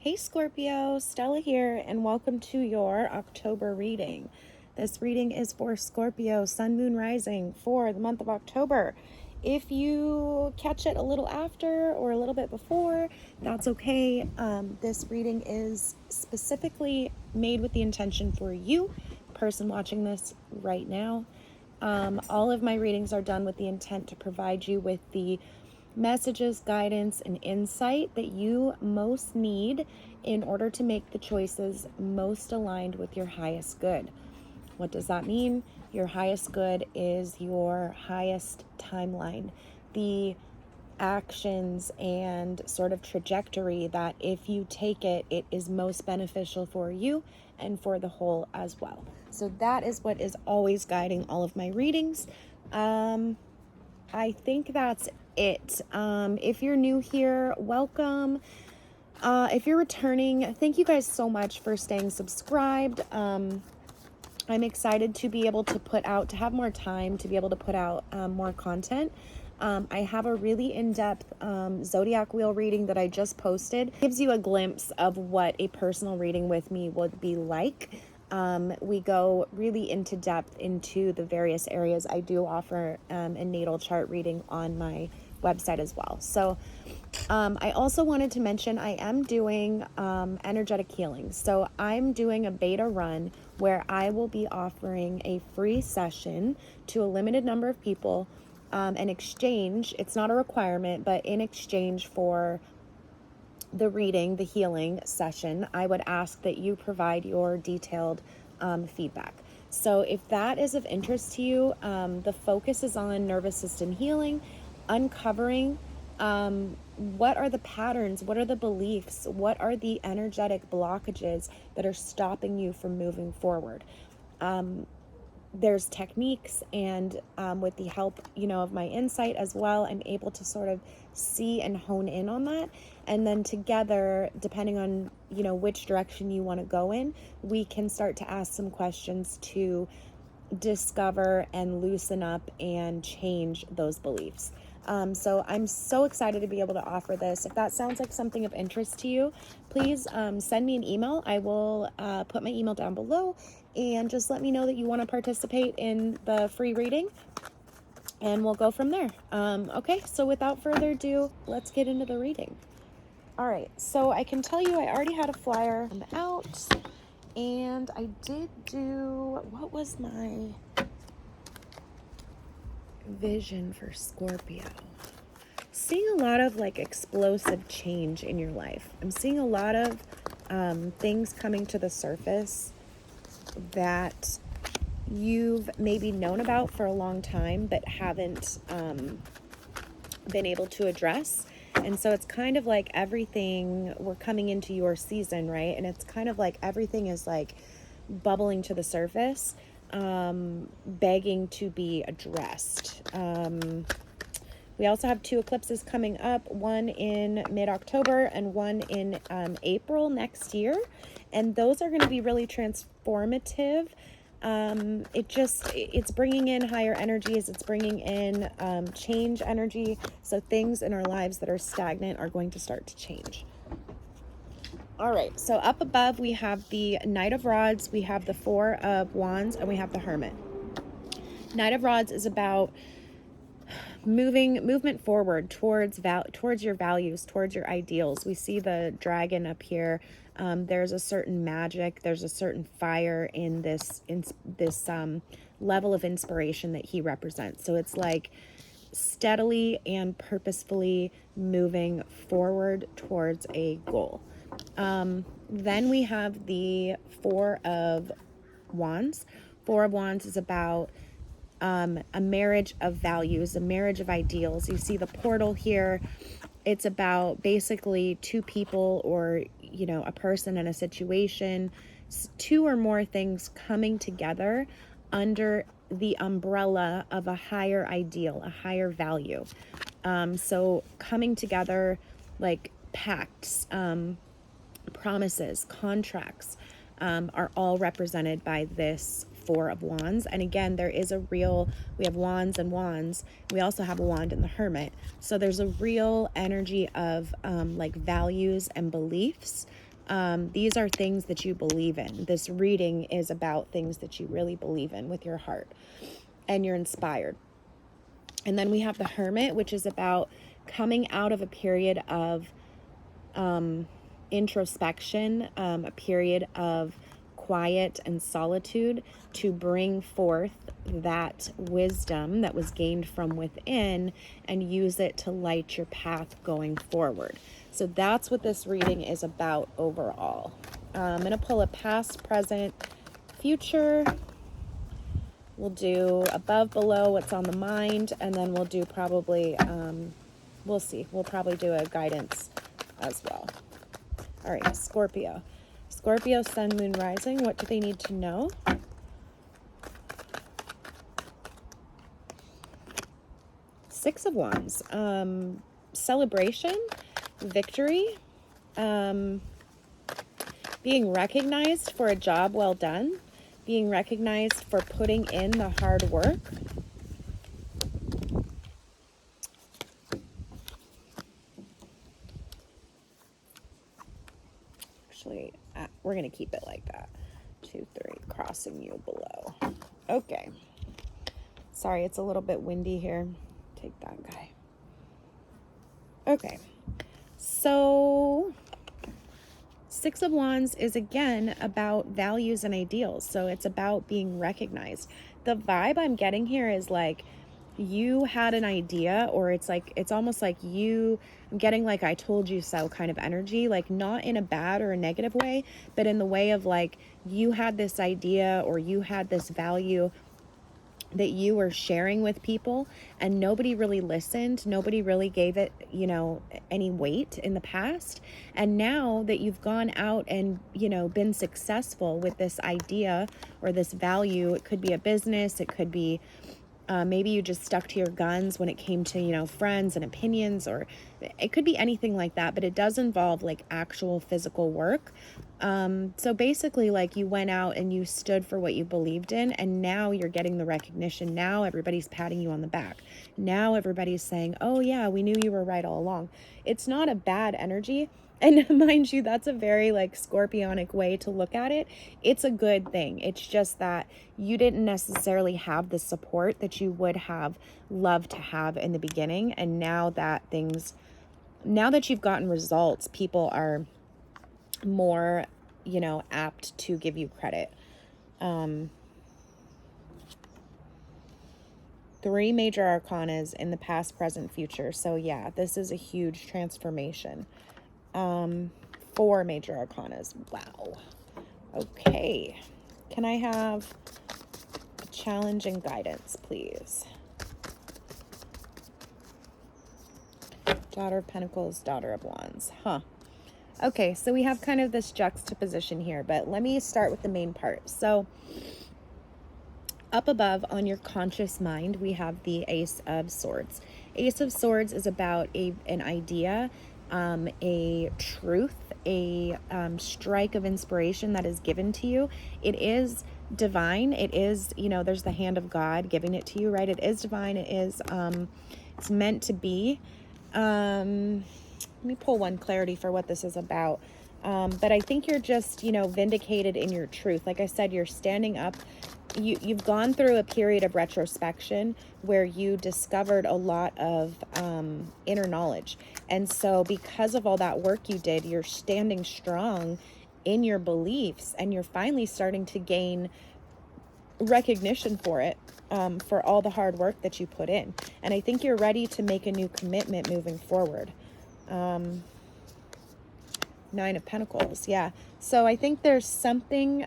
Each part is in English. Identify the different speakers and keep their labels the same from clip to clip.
Speaker 1: Hey Scorpio, Stella here, and welcome to your October reading. This reading is for Scorpio, Sun, Moon, Rising for the month of October. If you catch it a little after or a little bit before, that's okay. This reading is specifically made with the intention for you, person watching this right now. All of my readings are done with the intent to provide you with the messages, guidance, and insight that you most need in order to make the choices most aligned with your highest good. What does that mean? Your highest good is your highest timeline, the actions and sort of trajectory that if you take it, it is most beneficial for you and for the whole as well. So that is what is always guiding all of my readings. I think that's it. If you're new here, welcome. If you're returning, thank you guys so much for staying subscribed. I'm excited to be able to have more time to be able to put out more content. I have a really in-depth zodiac wheel reading that I just posted. It gives you a glimpse of what a personal reading with me would be like. We go really into depth into the various areas. I do offer a natal chart reading on my website as well. So I also wanted to mention I am doing energetic healing. So I'm doing a beta run where I will be offering a free session to a limited number of people in exchange. It's not a requirement, but in exchange for the reading, the healing session, I would ask that you provide your detailed feedback. So if that is of interest to you, the focus is on nervous system healing, uncovering what are the patterns, what are the beliefs, what are the energetic blockages that are stopping you from moving forward. There's techniques, and with the help, of my insight as well, I'm able to sort of see and hone in on that. And then together, depending on, which direction you want to go in, we can start to ask some questions to discover and loosen up and change those beliefs. So I'm so excited to be able to offer this. If that sounds like something of interest to you, please send me an email. I will put my email down below, and just let me know that you want to participate in the free reading, and we'll go from there. Okay, so without further ado, let's get into the reading. All right, so I can tell you I already had a flyer out, and I did do, what was my vision for Scorpio? Seeing a lot of explosive change in your life. I'm seeing a lot of things coming to the surface that you've maybe known about for a long time but haven't been able to address. And so it's kind of like everything, we're coming into your season, right? And it's kind of like everything is bubbling to the surface, begging to be addressed. We also have 2 eclipses coming up, one in mid-October and one in April next year. And those are going to be really transformative. It's bringing in higher energies. It's bringing in change energy. So things in our lives that are stagnant are going to start to change. All right, so up above we have the Knight of Rods, we have the 4 of Wands, and we have the Hermit. Knight of Rods is about movement forward towards your values, towards your ideals. We see the dragon up here. There's a certain magic, there's a certain fire in this level of inspiration that he represents. So it's like steadily and purposefully moving forward towards a goal. Then we have the 4 of Wands. 4 of Wands is about a marriage of values, a marriage of ideals. You see the portal here. It's about basically 2 people, or a person and a situation, 2 or more things coming together under the umbrella of a higher ideal, a higher value. So coming together, like pacts, promises, contracts, are all represented by this 4 of Wands. And again, we have Wands and Wands. We also have a Wand in the Hermit. So there's a real energy of values and beliefs These are things that you believe in. This reading is about things that you really believe in with your heart, and you're inspired. And then we have the Hermit, which is about coming out of a period of introspection, a period of quiet and solitude, to bring forth that wisdom that was gained from within and use it to light your path going forward. So that's what this reading is about overall. I'm going to pull a past, present, future. We'll do above, below, what's on the mind, and then we'll do probably, we'll see. We'll probably do a guidance as well. All right, Scorpio. Scorpio, sun, moon, rising. What do they need to know? Six of Wands. Celebration, victory, being recognized for a job well done, being recognized for putting in the hard work. Actually, we're going to keep it like that. 2, 3, crossing you below. Okay. Sorry, it's a little bit windy here. Take that guy. Okay. So, Six of Wands is again about values and ideals. So it's about being recognized. The vibe I'm getting here is like you had an idea, or it's like, it's almost like I'm getting like I told you so kind of energy, like not in a bad or a negative way, but in the way of like you had this idea or you had this value that you were sharing with people and nobody really listened. Nobody really gave it, any weight in the past. And now that you've gone out and, been successful with this idea or this value, it could be a business, it could be maybe you just stuck to your guns when it came to, friends and opinions, or it could be anything like that, but it does involve like actual physical work. So basically, like you went out and you stood for what you believed in, and now you're getting the recognition. Now everybody's patting you on the back. Now everybody's saying, oh yeah, we knew you were right all along. It's not a bad energy. And mind you, that's a very like Scorpionic way to look at it. It's a good thing. It's just that you didn't necessarily have the support that you would have loved to have in the beginning. And now that you've gotten results, people are more, apt to give you credit. 3 major arcanas in the past, present, future. So yeah, this is a huge transformation. 4 major arcanas. Wow. Okay. Can I have a challenge and guidance, please? Daughter of Pentacles, Daughter of Wands. Okay, so we have kind of this juxtaposition here, but let me start with the main part. So up above on your conscious mind, we have the Ace of Swords. Ace of Swords is about an idea, a truth, a strike of inspiration that is given to you. It is divine. It is, there's the hand of God giving it to you, right? It is divine. It is, it's meant to be. Let me pull one clarity for what this is about. But I think you're just, vindicated in your truth. Like I said, you're standing up. You've gone through a period of retrospection where you discovered a lot of inner knowledge. And so because of all that work you did, you're standing strong in your beliefs, and you're finally starting to gain recognition for it, for all the hard work that you put in. And I think you're ready to make a new commitment moving forward. 9 of Pentacles. Yeah. So I think there's something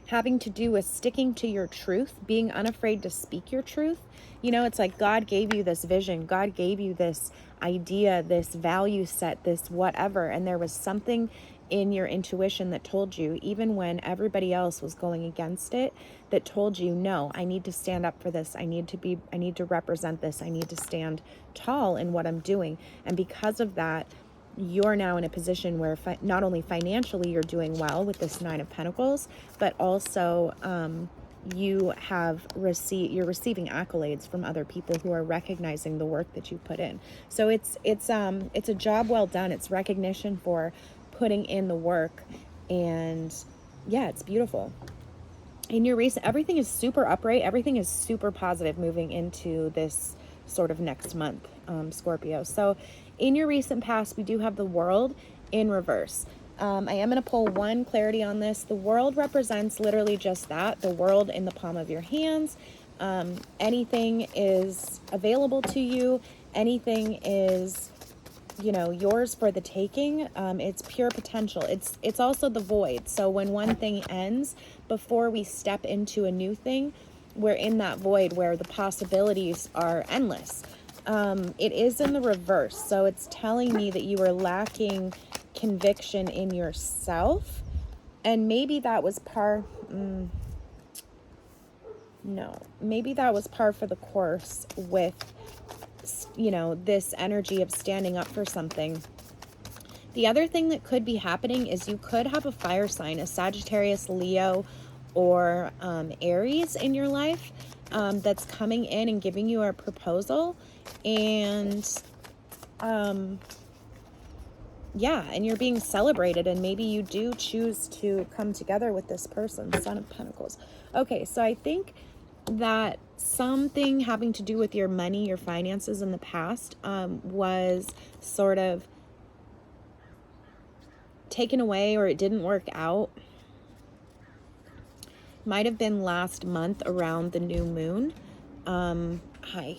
Speaker 1: having to do with sticking to your truth, being unafraid to speak your truth. It's like God gave you this vision. God gave you this idea, this value set, this whatever. And there was something in your intuition that told you, even when everybody else was going against it, that told you, no, I need to stand up for this. I need to represent this. I need to stand tall in what I'm doing. And because of that, you're now in a position where not only financially you're doing well with this 9 of Pentacles, but also you're receiving accolades from other people who are recognizing the work that you put in. So it's a job well done. It's recognition for putting in the work, and yeah, it's beautiful. In your recent, everything is super upright. Everything is super positive moving into this sort of next month, Scorpio. So in your recent past, we do have the World in reverse. I am going to pull one clarity on this. The World represents literally just that, the world in the palm of your hands. Anything is available to you. Anything is, yours for the taking. It's pure potential. It's also the void. So when one thing ends, before we step into a new thing, we're in that void where the possibilities are endless. It is in the reverse. So it's telling me that you are lacking conviction in yourself. And maybe that was maybe that was par for the course with, this energy of standing up for something. The other thing that could be happening is you could have a fire sign, a Sagittarius, Leo, or Aries in your life that's coming in and giving you a proposal. And and you're being celebrated, and maybe you do choose to come together with this person, Son of Pentacles. Okay, so I think that something having to do with your money, your finances in the past was sort of taken away, or it didn't work out. Might have been last month around the new moon. Hi.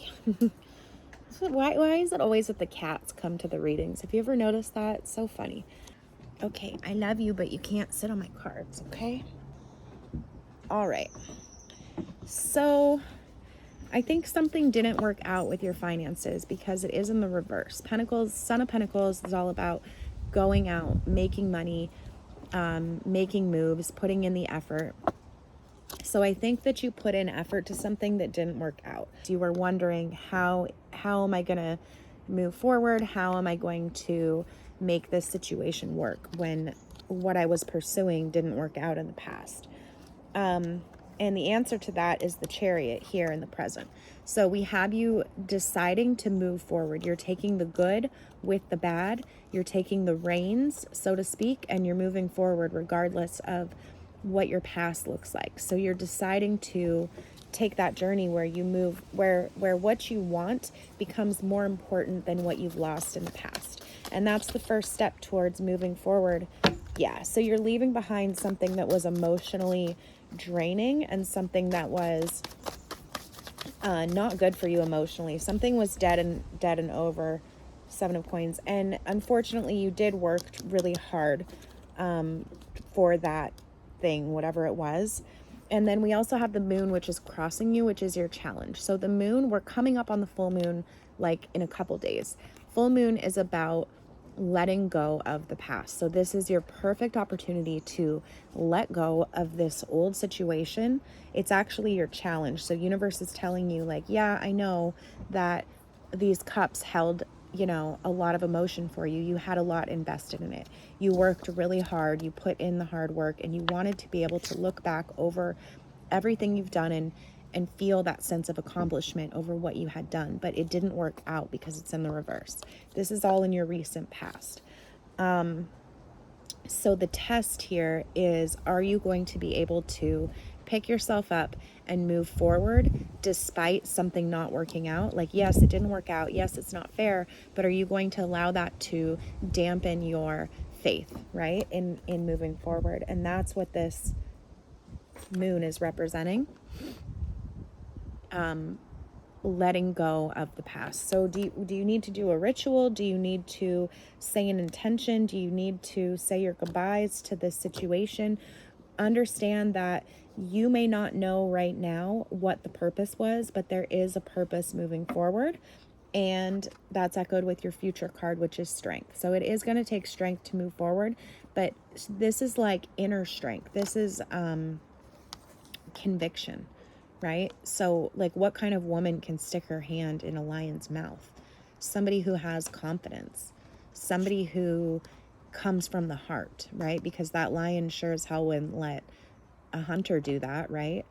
Speaker 1: Why is it always that the cats come to the readings? Have you ever noticed that? It's so funny. Okay, I love you, but you can't sit on my cards, okay? All right. So I think something didn't work out with your finances because it is in the reverse. Pentacles, Son of Pentacles is all about going out, making money, making moves, putting in the effort. So I think that you put in effort to something that didn't work out. You were wondering, how am I going to move forward? How am I going to make this situation work when what I was pursuing didn't work out in the past? And the answer to that is the Chariot here in the present. So we have you deciding to move forward. You're taking the good with the bad. You're taking the reins, so to speak, and you're moving forward regardless of what your past looks like. So you're deciding to take that journey where you move, where what you want becomes more important than what you've lost in the past. And that's the first step towards moving forward. Yeah, so you're leaving behind something that was emotionally draining and something that was not good for you emotionally. Something was dead and over. Seven of Coins. And unfortunately, you did work really hard for that thing, whatever it was. And then we also have the moon, which is crossing you, which is your challenge. So the moon, we're coming up on the full moon like in a couple days. Full moon is about letting go of the past. So this is your perfect opportunity to let go of this old situation. It's actually your challenge. So universe is telling you, like, yeah, I know that these cups held, a lot of emotion for you. You had a lot invested in it. You worked really hard. You put in the hard work, and you wanted to be able to look back over everything you've done and feel that sense of accomplishment over what you had done, but it didn't work out because it's in the reverse. This is all in your recent past. So the test here is, are you going to be able to pick yourself up and move forward despite something not working out? Like, yes, it didn't work out. Yes, it's not fair, but are you going to allow that to dampen your faith, right? In moving forward. And that's what this moon is representing. Letting go of the past. So do you need to do a ritual? Do you need to say an intention? Do you need to say your goodbyes to this situation? Understand that you may not know right now what the purpose was, but there is a purpose moving forward. And that's echoed with your future card, which is strength. So it is going to take strength to move forward, but this is like inner strength. This is conviction. Right? So like, what kind of woman can stick her hand in a lion's mouth? Somebody who has confidence, somebody who comes from the heart, right? Because that lion sure as hell wouldn't let a hunter do that, right?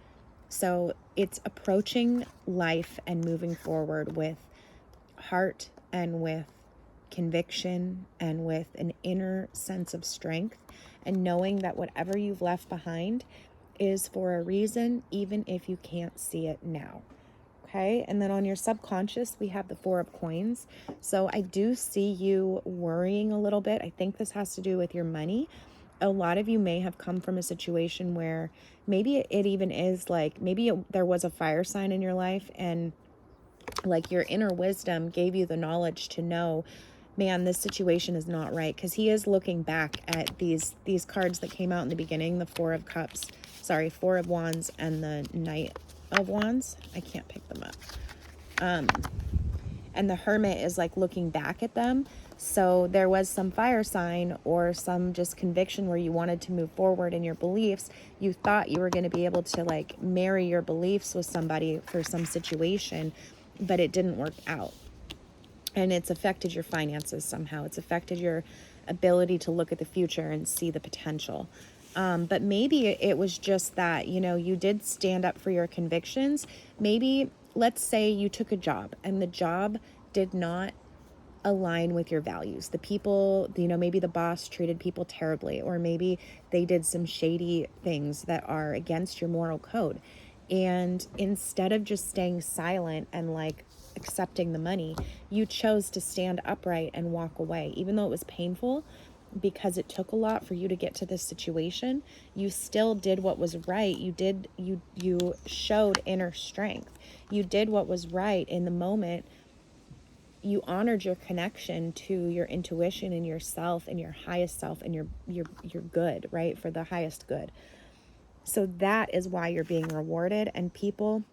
Speaker 1: So it's approaching life and moving forward with heart and with conviction and with an inner sense of strength, and knowing that whatever you've left behind is for a reason, even if you can't see it now. Okay, and then on your subconscious, we have the Four of Coins. So I do see you worrying a little bit. I think this has to do with your money. A lot of you may have come from a situation where maybe it even is like, maybe there was a fire sign in your life, and like your inner wisdom gave you the knowledge to know, man, this situation is not right. Because he is looking back at these cards that came out in the beginning, the Four of Wands and the Knight of Wands. I can't pick them up. And the Hermit is like looking back at them. So there was some fire sign or some just conviction where you wanted to move forward in your beliefs. You thought you were going to be able to like marry your beliefs with somebody for some situation, but it didn't work out. And it's affected your finances somehow. It's affected your ability to look at the future and see the potential. But maybe it was just that, you know, you did stand up for your convictions. Maybe, let's say you took a job and the job did not align with your values. The people, you know, maybe the boss treated people terribly, or maybe they did some shady things that are against your moral code. And instead of just staying silent and like accepting the money, you chose to stand upright and walk away. Even though it was painful, because it took a lot for you to get to this situation, you still did what was right. You showed inner strength. You did what was right in the moment. You honored your connection to your intuition and yourself and your highest self and your good, right? For the highest good. So that is why you're being rewarded, and people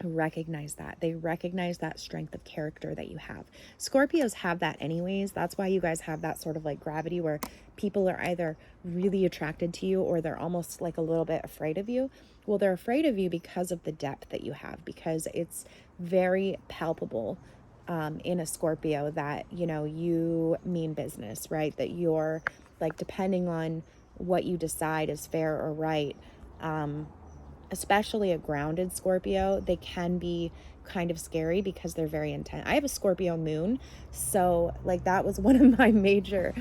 Speaker 1: recognize that. They recognize that strength of character that you have. Scorpios have that anyways. That's why you guys have that sort of like gravity where people are either really attracted to you or they're almost like a little bit afraid of you. Well, they're afraid of you because of the depth that you have, because it's very palpable in a Scorpio that, you know, you mean business, right? That you're like, depending on what you decide is fair or right, especially a grounded Scorpio, they can be kind of scary because they're very intense. I have a Scorpio moon, so like that was one of my major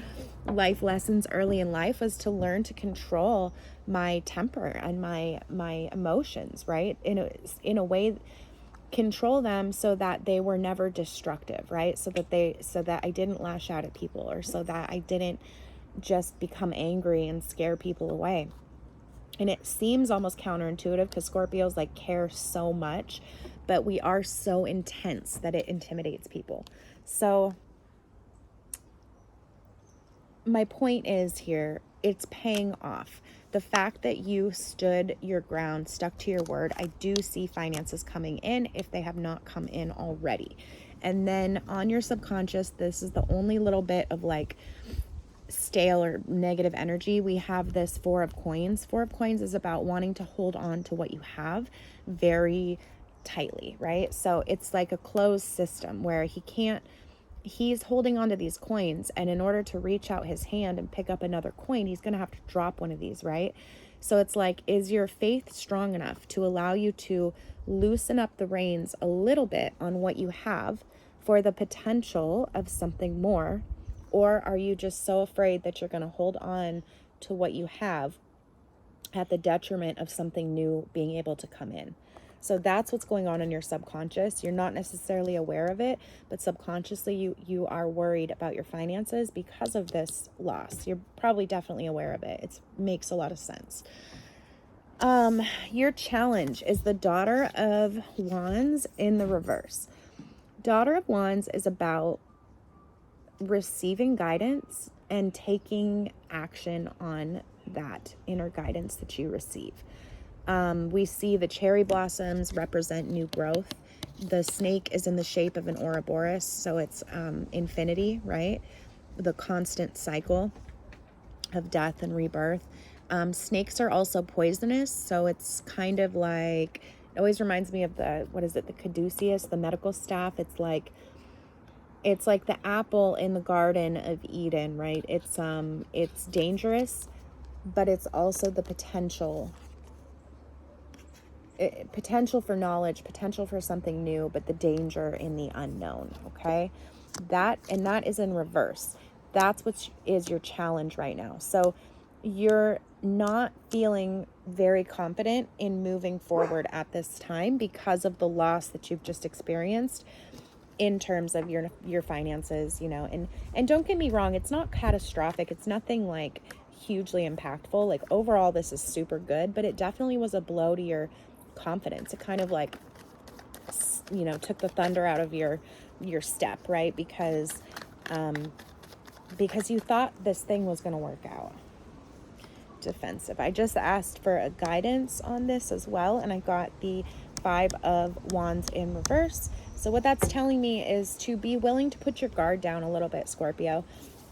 Speaker 1: life lessons early in life, was to learn to control my temper and my emotions, right? In a way, control them so that they were never destructive, right? So that I didn't lash out at people, or so that I didn't just become angry and scare people away. And it seems almost counterintuitive because Scorpios like care so much, but we are so intense that it intimidates people. So my point is here, it's paying off. The fact that you stood your ground, stuck to your word, I do see finances coming in if they have not come in already. And then on your subconscious, this is the only little bit of like stale or negative energy. We have this Four of Coins. Four of Coins is about wanting to hold on to what you have very tightly, right? So it's like a closed system where he's holding on to these coins, and in order to reach out his hand and pick up another coin, he's going to have to drop one of these, right? So it's like, is your faith strong enough to allow you to loosen up the reins a little bit on what you have for the potential of something more? Or are you just so afraid that you're going to hold on to what you have at the detriment of something new being able to come in? So that's what's going on in your subconscious. You're not necessarily aware of it, but subconsciously you are worried about your finances because of this loss. You're probably definitely aware of it. It makes a lot of sense. Your challenge is the Daughter of Wands in the reverse. Daughter of Wands is about receiving guidance and taking action on that inner guidance that you receive. We see the cherry blossoms represent new growth. The snake is in the shape of an Ouroboros, so it's infinity, right? The constant cycle of death and rebirth. Snakes are also poisonous, so it's kind of like, it always reminds me of the caduceus, the medical staff. It's like the apple in the Garden of Eden, right? It's dangerous, but it's also the potential potential for knowledge, potential for something new, but the danger in the unknown, okay? That is in reverse. That's what is your challenge right now. So you're not feeling very confident in moving forward at this time because of the loss that you've just experienced in terms of your finances, you know. And don't get me wrong, it's not catastrophic. It's nothing like hugely impactful. Like overall, this is super good, but it definitely was a blow to your confidence. It kind of like, you know, took the thunder out of your step, right? Because you thought this thing was going to work out. Defensive. I just asked for a guidance on this as well, and I got the 5 of Wands in reverse. So what that's telling me is to be willing to put your guard down a little bit, Scorpio.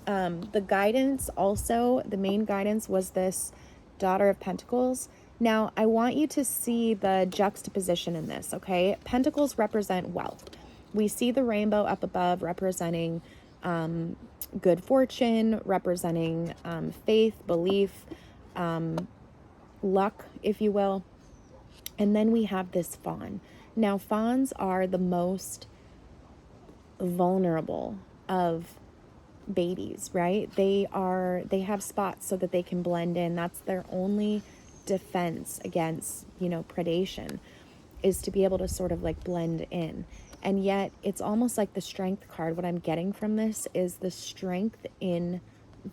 Speaker 1: The guidance also, the main guidance was this Daughter of Pentacles. Now, I want you to see the juxtaposition in this, okay? Pentacles represent wealth. We see the rainbow up above representing good fortune, representing faith, belief, luck, if you will. And then we have this fawn. Now, fawns are the most vulnerable of babies, right? They have spots so that they can blend in. That's their only defense against, you know, predation, is to be able to sort of like blend in. And yet it's almost like the strength card. What I'm getting from this is the strength in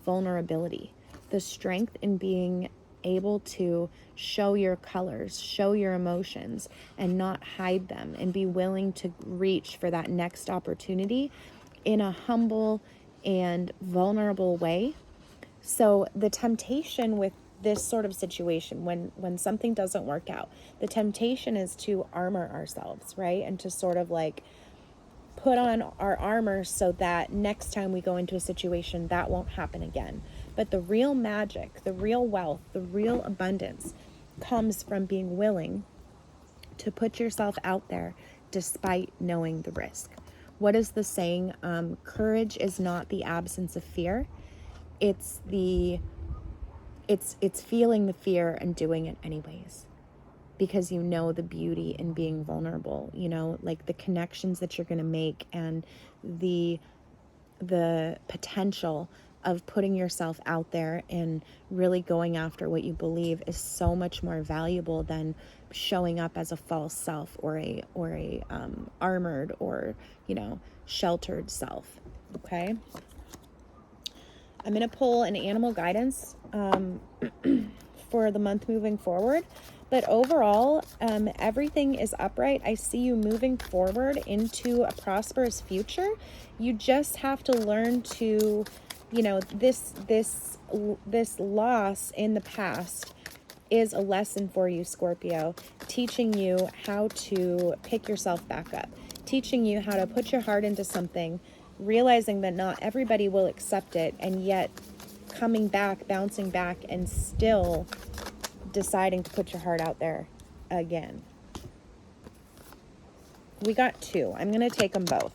Speaker 1: vulnerability, the strength in being able to show your colors, show your emotions, and not hide them, and be willing to reach for that next opportunity in a humble and vulnerable way. So the temptation with this sort of situation, when something doesn't work out, the temptation is to armor ourselves, right? And to sort of like put on our armor so that next time we go into a situation, that won't happen again. But the real magic, the real wealth, the real abundance comes from being willing to put yourself out there despite knowing the risk. What is the saying? Courage is not the absence of fear. It's feeling the fear and doing it anyways, because you know the beauty in being vulnerable, you know, like the connections that you're going to make, and the potential of putting yourself out there and really going after what you believe is so much more valuable than showing up as a false self or a armored or, you know, sheltered self. Okay. I'm going to pull an animal guidance for the month moving forward. But overall, everything is upright. I see you moving forward into a prosperous future. You just have to learn to, you know, this loss in the past is a lesson for you, Scorpio, teaching you how to pick yourself back up, teaching you how to put your heart into something, realizing that not everybody will accept it, and yet coming back, bouncing back, and still deciding to put your heart out there again. We got 2. I'm going to take them both.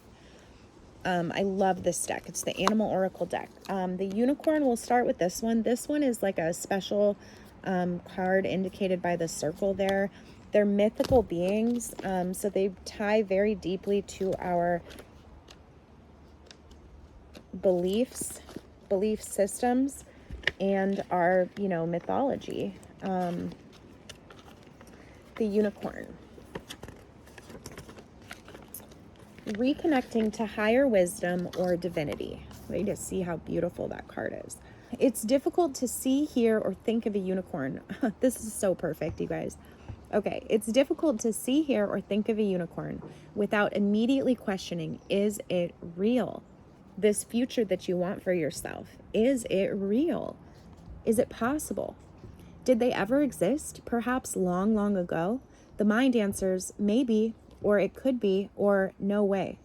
Speaker 1: I love this deck. It's the Animal Oracle deck. The unicorn, we'll start with this one. This one is like a special card indicated by the circle there. They're mythical beings, so they tie very deeply to our beliefs, belief systems, and our, you know, mythology. The unicorn. Reconnecting to higher wisdom or divinity. Wait to see how beautiful that card is. It's difficult to see, hear, or think of a unicorn. This is so perfect, you guys. Okay, it's difficult to see, hear, or think of a unicorn without immediately questioning, is it real? This future that you want for yourself, is it real? Is it possible? Did they ever exist? Perhaps long, long ago? The mind answers maybe, or it could be, or no way.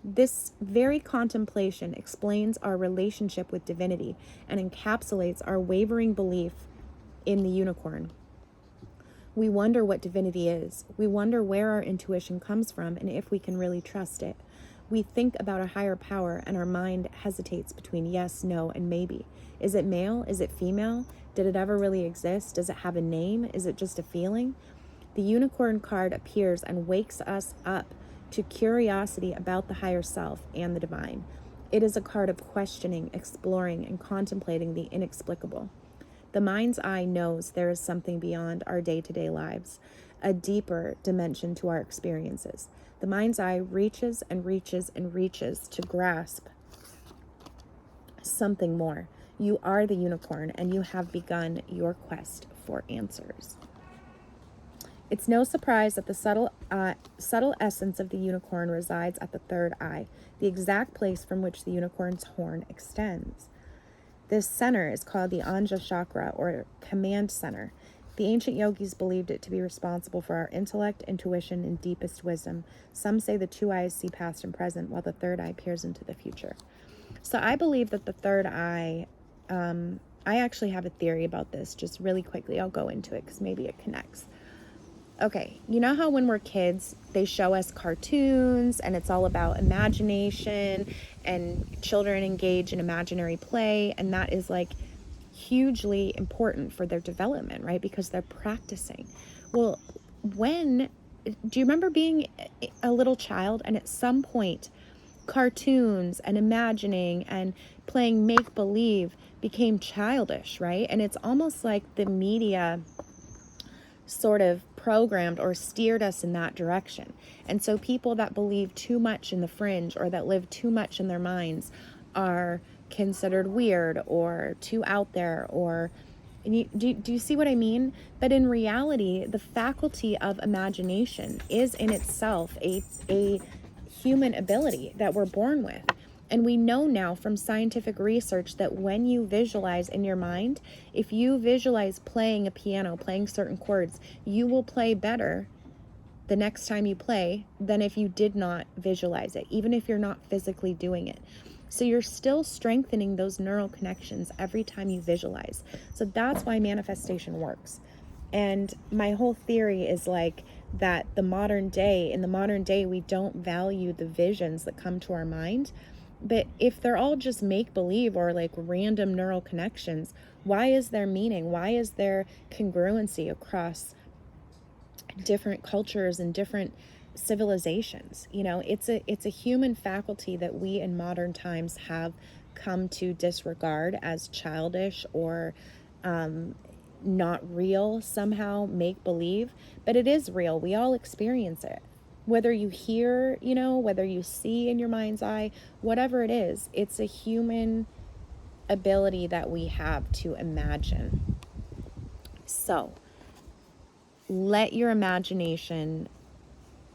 Speaker 1: This very contemplation explains our relationship with divinity and encapsulates our wavering belief in the unicorn. We wonder what divinity is. We wonder where our intuition comes from and if we can really trust it. We think about a higher power and our mind hesitates between yes, no, and maybe. Is it male? Is it female? Did it ever really exist? Does it have a name? Is it just a feeling? The unicorn card appears and wakes us up to curiosity about the higher self and the divine. It is a card of questioning, exploring, and contemplating the inexplicable. The mind's eye knows there is something beyond our day-to-day lives, a deeper dimension to our experiences. The mind's eye reaches and reaches and reaches to grasp something more. You are the unicorn, and you have begun your quest for answers. It's no surprise that the subtle essence of the unicorn resides at the third eye, the exact place from which the unicorn's horn extends. This center is called the Anja chakra, or command center. The ancient yogis believed it to be responsible for our intellect, intuition, and deepest wisdom. Some say the two eyes see past and present, while the third eye peers into the future. So I believe that the third eye, I actually have a theory about this, just really quickly. I'll go into it because maybe it connects. Okay, you know how when we're kids, they show us cartoons and it's all about imagination and children engage in imaginary play, and that is like hugely important for their development, right? Because they're practicing. Well, do you remember being a little child and at some point cartoons and imagining and playing make-believe became childish, right? And it's almost like the media sort of programmed or steered us in that direction. And so people that believe too much in the fringe or that live too much in their minds are considered weird or too out there, or do you see what I mean? But in reality, the faculty of imagination is in itself a human ability that we're born with. And we know now from scientific research that when you visualize in your mind, if you visualize playing a piano, playing certain chords, you will play better the next time you play than if you did not visualize it, even if you're not physically doing it. So you're still strengthening those neural connections every time you visualize. So that's why manifestation works. And my whole theory is like that in the modern day, we don't value the visions that come to our mind. But if they're all just make-believe or like random neural connections, why is there meaning? Why is there congruency across different cultures and different civilizations? You know, it's a human faculty that we in modern times have come to disregard as childish or not real, somehow make-believe. But it is real. We all experience it. Whether you hear, whether you see in your mind's eye, whatever it is, it's a human ability that we have to imagine. So let your imagination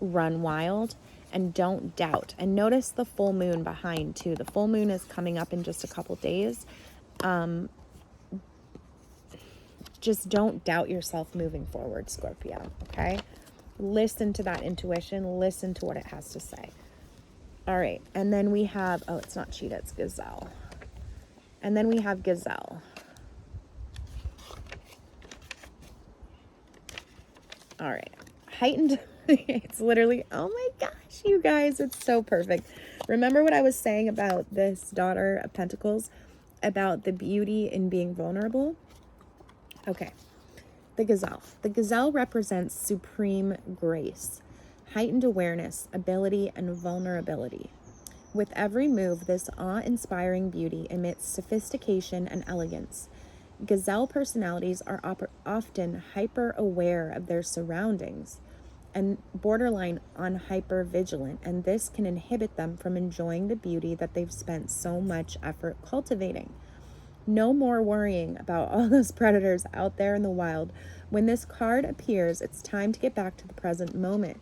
Speaker 1: run wild and don't doubt. And notice the full moon behind too. The full moon is coming up in just a couple days. Just don't doubt yourself moving forward, Scorpio, okay? Listen to that intuition. Listen to what it has to say. All right. And then we have, it's not cheetah, it's gazelle. And then we have gazelle. All right. Heightened. It's literally, oh my gosh, you guys, it's so perfect. Remember what I was saying about this daughter of Pentacles, about the beauty in being vulnerable? Okay. The gazelle. The gazelle represents supreme grace, heightened awareness, ability, and vulnerability. With every move, this awe-inspiring beauty emits sophistication and elegance. Gazelle personalities are often hyper-aware of their surroundings and borderline on hyper-vigilant, and this can inhibit them from enjoying the beauty that they've spent so much effort cultivating. No more worrying about all those predators out there in the wild. When this card appears, it's time to get back to the present moment.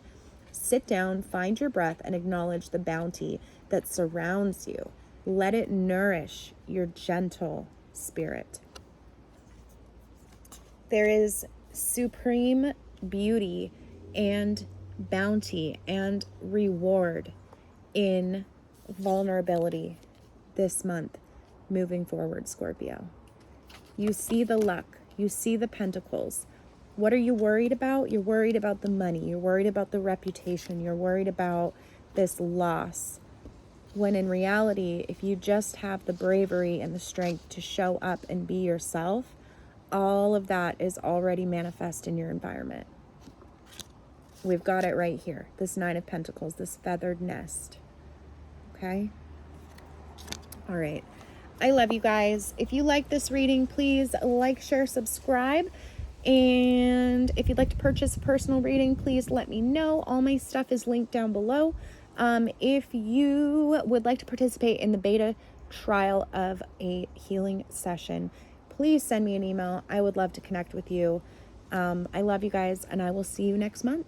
Speaker 1: Sit down, find your breath, and acknowledge the bounty that surrounds you. Let it nourish your gentle spirit. There is supreme beauty and bounty and reward in vulnerability this month. Moving forward, Scorpio. You see the luck. You see the pentacles. What are you worried about? You're worried about the money. You're worried about the reputation. You're worried about this loss. When in reality, if you just have the bravery and the strength to show up and be yourself, all of that is already manifest in your environment. We've got it right here. This Nine of Pentacles, this feathered nest. Okay? All right. I love you guys. If you like this reading, please like, share, subscribe. And if you'd like to purchase a personal reading, please let me know. All my stuff is linked down below. If you would like to participate in the beta trial of a healing session, please send me an email. I would love to connect with you. I love you guys, and I will see you next month.